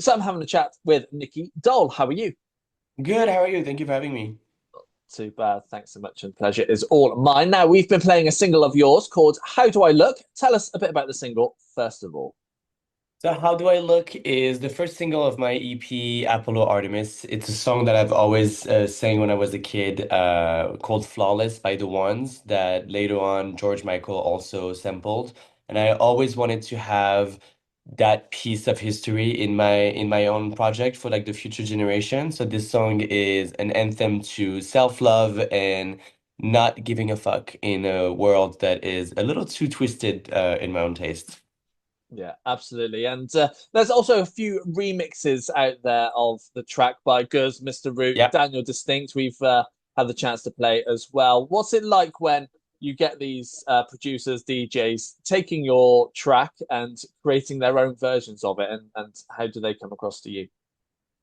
So I'm having a chat with Nicky Doll. How are you? Good, how are you? Thank you for having me. Too bad. Thanks so much, and pleasure is all mine. Now, we've been playing a single of yours called How Do I Look? Tell us a bit about the single, first of all. So How Do I Look is the first single of my EP, Apollo Artemis. It's a song that I've always sang when I was a kid, called Flawless by The Ones, that later on George Michael also sampled. And I always wanted to have that piece of history in my own project for like the future generation. So this song is an anthem to self-love and not giving a fuck in a world that is a little too twisted in my own taste. Yeah, absolutely. And there's also a few remixes out there of the track by Guz, Mr. Root, Yeah. Daniel Distinct. We've had the chance to play as well. What's it like when you get these producers, DJs taking your track and creating their own versions of it? And how do they come across to you?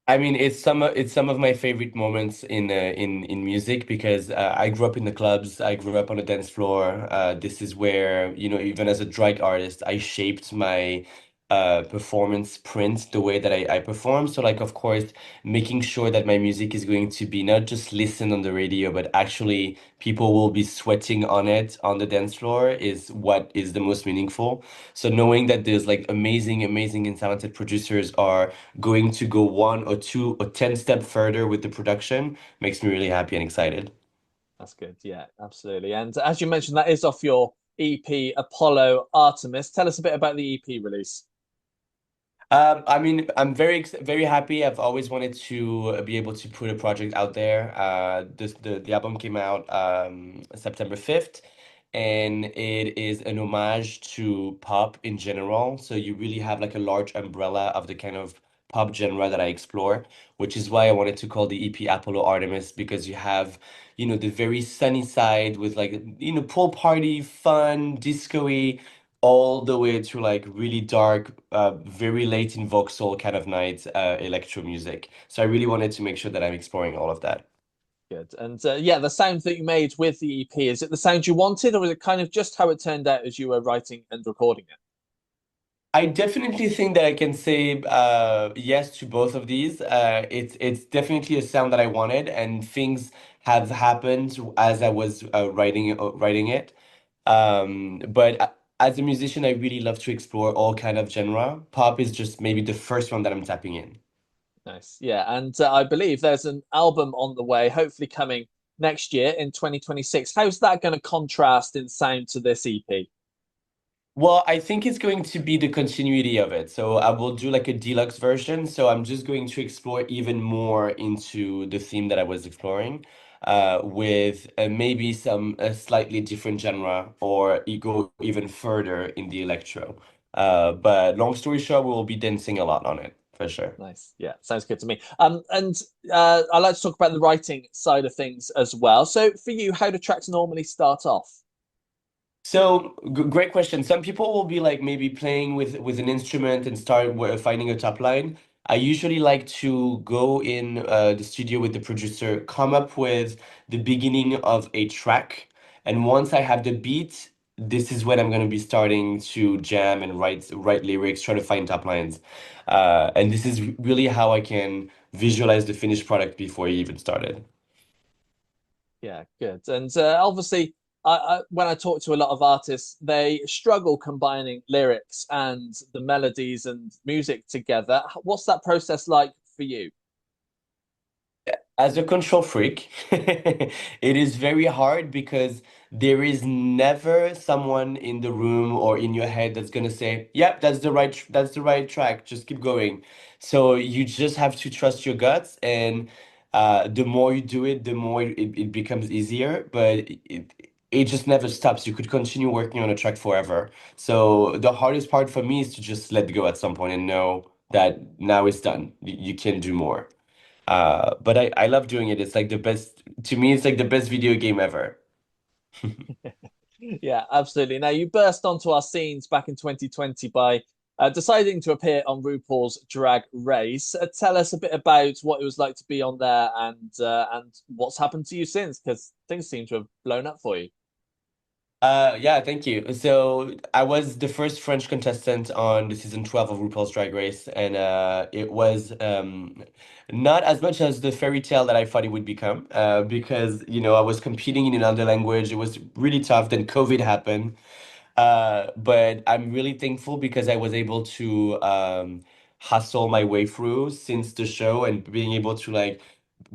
I mean, it's some of my favorite moments in music because I grew up in the clubs. I grew up on the dance floor. This is where, even as a drag artist, I shaped my performance print the way that I perform. So, like, of course, making sure that my music is going to be not just listened on the radio, but actually people will be sweating on it on the dance floor is what is the most meaningful. So knowing that there's like amazing, amazing and talented producers are going to go one or two or 10 step further with the production makes me really happy and excited. That's good. Yeah, absolutely. And as you mentioned, that is off your EP, Apollo Artemis. Tell us a bit about the EP release. I mean, I'm very happy. I've always wanted to be able to put a project out there. The album came out September 5th, and it is an homage to pop in general. So you really have like a large umbrella of the kind of pop genre that I explore, which is why I wanted to call the EP Apollo Artemis because you have, the very sunny side with like, pool party, fun, disco-y all the way to like really dark, very late in Vauxhall kind of night, electro music. So I really wanted to make sure that I'm exploring all of that. Good. And yeah, the sound that you made with the EP, is it the sound you wanted, or was it kind of just how it turned out as you were writing and recording it? I definitely think that I can say yes to both of these. It's definitely a sound that I wanted, and things have happened as I was writing it. But as a musician, I really love to explore all kind of genre. Pop is just maybe the first one that I'm tapping in. Nice. Yeah. And I believe there's an album on the way, hopefully coming next year in 2026. How's that going to contrast in sound to this EP? Well, I think it's going to be the continuity of it. So I will do like a deluxe version. So I'm just going to explore even more into the theme that I was exploring, with maybe some a slightly different genre or go even further in the electro. But long story short, we will be dancing a lot on it for sure. Nice. Yeah, sounds good to me. And I like to talk about the writing side of things as well. So for you, how do tracks normally start off? So great question. Some people will be like maybe playing with an instrument and start finding a top line. I usually like to go in the studio with the producer, come up with the beginning of a track, and once I have the beat, this is when I'm going to be starting to jam and write lyrics, try to find top lines. And this is really how I can visualize the finished product before I even started. Yeah, good. And obviously, when I talk to a lot of artists, they struggle combining lyrics and the melodies and music together. What's that process like for you? As a control freak, it is very hard because there is never someone in the room or in your head that's gonna say, "Yep, that's the right track. Just keep going." So you just have to trust your guts, and the more you do it, the more it becomes easier. But it just never stops. You could continue working on a track forever. So the hardest part for me is to just let go at some point and know that now it's done. You can do more. But I love doing it. It's like the best, to me, it's like the best video game ever. Yeah, absolutely. Now, you burst onto our scenes back in 2020 by deciding to appear on RuPaul's Drag Race. Tell us a bit about what it was like to be on there and what's happened to you since, because things seem to have blown up for you. Yeah, thank you. So I was the first French contestant on the season 12 of RuPaul's Drag Race, and it was not as much as the fairy tale that I thought it would become, because I was competing in another language. It was really tough. Then COVID happened, but I'm really thankful because I was able to hustle my way through since the show and being able to like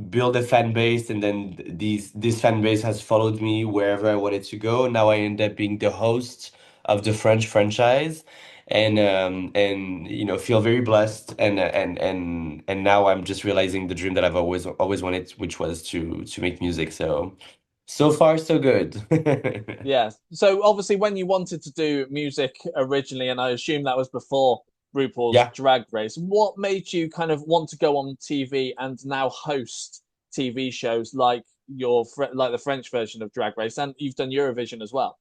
build a fan base, and then this fan base has followed me wherever I wanted to go. Now I end up being the host of the French franchise, and feel very blessed, and now I'm just realizing the dream that I've always wanted, which was to make music. So far so good. Yeah. So obviously, when you wanted to do music originally, and I assume that was before RuPaul's Yeah. Drag Race, what made you kind of want to go on TV and now host TV shows like like the French version of Drag Race, and you've done Eurovision as well?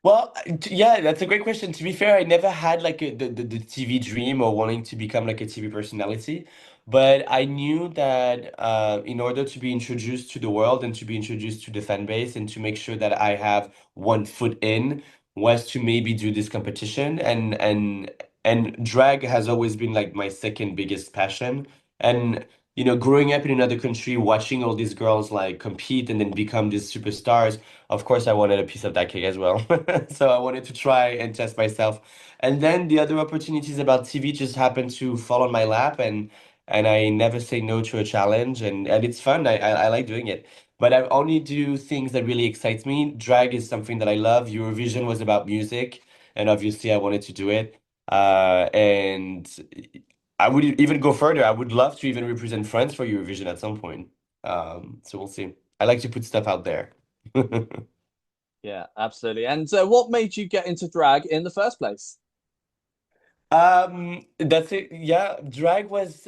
Well, yeah, that's a great question. To be fair, I never had like the TV dream or wanting to become like a TV personality, but I knew that in order to be introduced to the world and to be introduced to the fan base and to make sure that I have one foot in was to maybe do this competition, and drag has always been like my second biggest passion. And growing up in another country, watching all these girls like compete and then become these superstars, of course, I wanted a piece of that cake as well. So I wanted to try and test myself. And then the other opportunities about TV just happened to fall on my lap, and I never say no to a challenge, and it's fun. I like doing it. But I only do things that really excites me. Drag is something that I love. Eurovision was about music, and obviously I wanted to do it. And I would even go further. I would love to even represent France for Eurovision at some point. So we'll see. I like to put stuff out there. Yeah, absolutely. And what made you get into drag in the first place? That's it. Yeah, drag was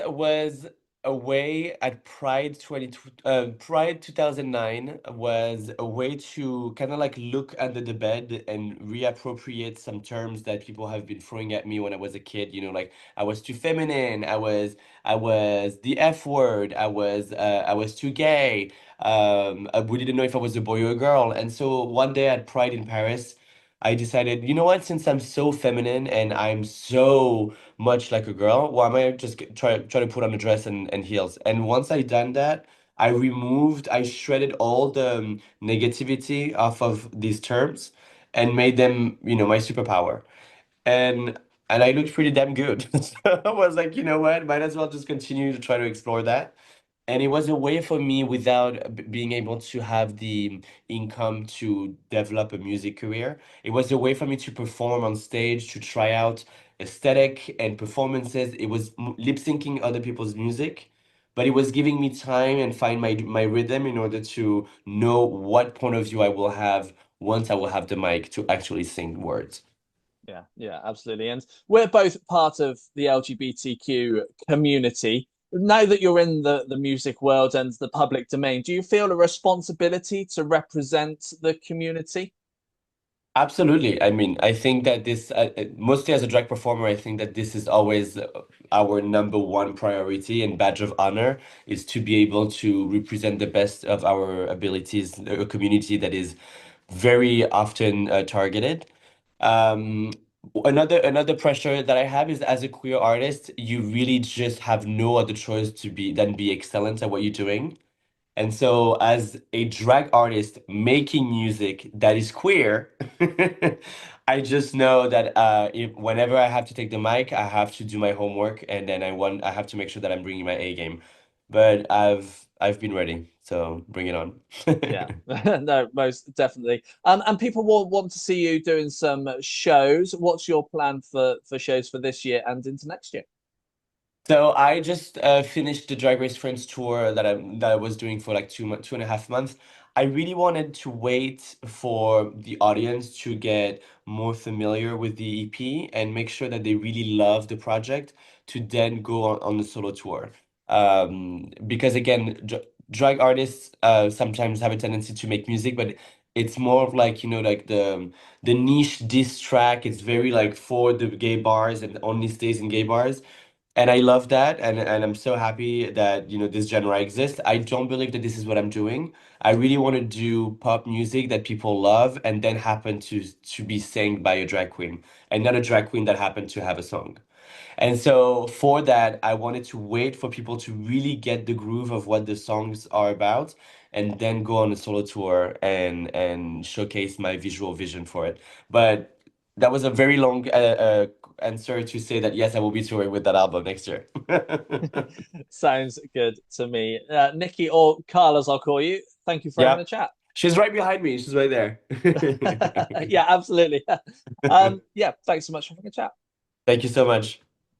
a way at Pride 2009 was a way to kind of like look under the bed and reappropriate some terms that people have been throwing at me when I was a kid. Like I was too feminine, I was the F word, I was too gay. We didn't know if I was a boy or a girl. And so one day at Pride in Paris, I decided, you know what, since I'm so feminine and I'm so much like a girl, why am I just try to put on a dress and heels? And once I done that, I shredded all the negativity off of these terms and made them, my superpower. And and I looked pretty damn good. So I was like, you know what, might as well just continue to try to explore that. And it was a way for me without being able to have the income to develop a music career. It was a way for me to perform on stage, to try out aesthetic and performances. It was lip syncing other people's music, but it was giving me time and find my rhythm in order to know what point of view I will have once I will have the mic to actually sing words. Yeah, yeah, absolutely. And we're both part of the LGBTQ community. Now that you're in the music world and the public domain, do you feel a responsibility to represent the community? Absolutely. I mean, I think that this, mostly as a drag performer, I think that this is always our number one priority and badge of honor is to be able to represent the best of our abilities, a community that is very often targeted. Um, another pressure that I have is as a queer artist, you really just have no other choice to be excellent at what you're doing. And so, as a drag artist making music that is queer, I just know that if whenever I have to take the mic, I have to do my homework, and then I have to make sure that I'm bringing my A game. But I've been ready, so bring it on. Yeah, no, most definitely. And people will want to see you doing some shows. What's your plan for shows for this year and into next year? So I just finished the Drag Race France tour that I was doing for like 2.5 months. I really wanted to wait for the audience to get more familiar with the EP and make sure that they really love the project to then go on the solo tour. Because again, drag artists sometimes have a tendency to make music, but it's more of like, like the niche diss track. It's very like for the gay bars and only stays in gay bars. And I love that, and I'm so happy that, you know, this genre exists. I don't believe that this is what I'm doing. I really want to do pop music that people love and then happen to be sang by a drag queen, and not a drag queen that happened to have a song. And so for that, I wanted to wait for people to really get the groove of what the songs are about, and then go on a solo tour and showcase my visual vision for it. But that was a very long answer to say that yes, I will be touring with that album next year. Sounds good to me. Nikki, or Carl, as I'll call you, thank you for having Yeah, a chat. she's right behind me. She's right there. Yeah, absolutely. Yeah, thanks so much for having a chat. Thank you so much.